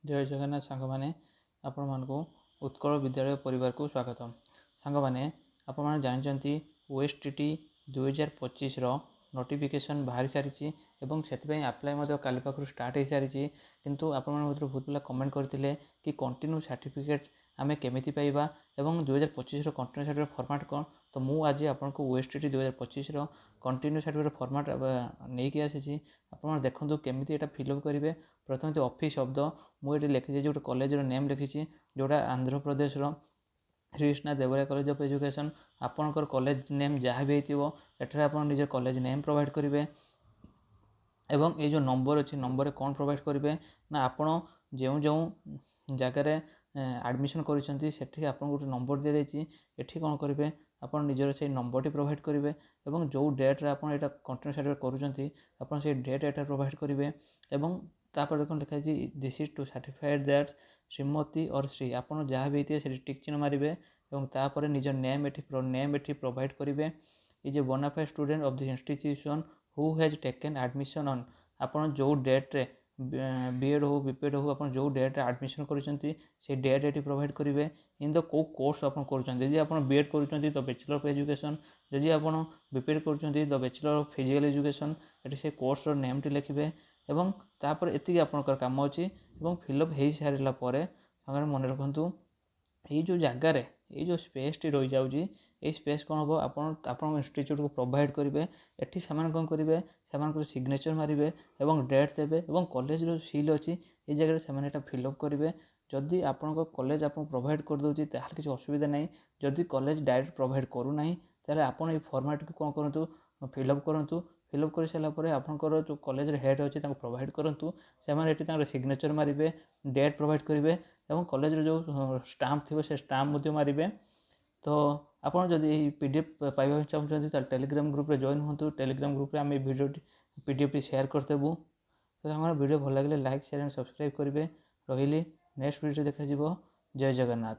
जय जगन्नाथ सांगमाने आपण मानकु उत्कल विद्यालय परिवार को स्वागतम। सांगमाने आपण माने जानचंती ओएसटीटी 2025 रो नोटिफिकेशन बाहरी सारी एवं से आप्लाय काली पाखु स्टार्ट हो सारी किंतु आपण माने बहुत पिला कमेंट करथिले कि कंटिन्यू सर्टिफिकेट आमे केमिति पाइबा एवं 2025 रो कंटिन्यू सर्टिफिकेट फॉर्मेट कौन। तो मु आज आपको ओएसटीटी 2025 रो कंटिन्यू सर्टिफिकेट फॉर्मेट नहीं आसी आप देखो केमिति एटा फिलअप करेंगे। प्रथम तो ऑफिस शब्द मुझे लिखी जो कॉलेज नेम लिखी जोटा Andhra Pradesh Shri Krishna Devaraya college of education. आपणकर कॉलेज नेम जहाँ भी होते आप निज कॉलेज नेम प्रोवाइड करेंगे एवं ये जो नंबर अच्छी नंबर कौन प्रोवाइड करेंगे ना आपण जो जो जगार एडमिशन करी आप गोटे नंबर दी जाइए ये कौन करेंगे आप निजर से नंबर प्रोवाइड करेंगे और जो डेट्रे आप कंटिन्यू सर्टिफिकेट करुँच से डेट एटा प्रोवाइड करेंगे और तापर देखो लिखाई this is to certified that Shrimati और श्री आप जहाँ भी होती टिक चिन्ह मारे और तापर निज नेम ये प्रोवाइड करेंगे। Is a bonafide student of the institution who has taken admission on आप जो डेट्रे बीएड हो बीपीएड हो आप जो डेट्रे एडमिशन कर डेट ये प्रोवाइड करेंगे इन द को कोर्स आप कर बीएड कर तो बैचलर ऑफ एजुकेशन जदि आप बीपीएड कर the bachelor of physical education ये से कोर्स नेम टी लिखे एवं तापर एति आपनकर काम अच्छी फिलअप हो सारा मन रखु ये जो जगार ये जो स्पेस टी रही जाऊँगी ये स्पेस कौन हम आप इंस्टीट्यूट को प्रोवाइड करेंगे ये से कौन करेंगे से सिग्नेचर मारे और डेट देवे और कॉलेज रो सील अच्छी ये जगह से फिलअप करेंगे। जदि आपण कॉलेज आप प्रोवाइड कर दूसरी किसी असुविधा नहीं जदि कॉलेज डायरेक्ट प्रोवाइड करूना ताले आपण ये फॉर्मेट को कौन करूँ फिलअप करूँ फिलअप कर सारापर आपंकर जो कॉलेज हेड अच्छे प्रोवाइड करूँ से सिग्नेचर मारे डेट प्रोवाइड करेंगे और कॉलेज जो स्टाम्प थी से स्टाम्प मारे। तो आपड़ जदि पीडीएफ पाइबा चाहते टेलीग्राम ग्रुप रे जॉइन हूँ टेलीग्राम ग्रुप रे आम वीडियो पीडीएफ शेयर करदेबू। तो हमारा वीडियो भल लगे लाइक शेयर एंड सब्सक्राइब करेंगे। रही नेक्स्ट वीडियो देखा जय जगन्नाथ।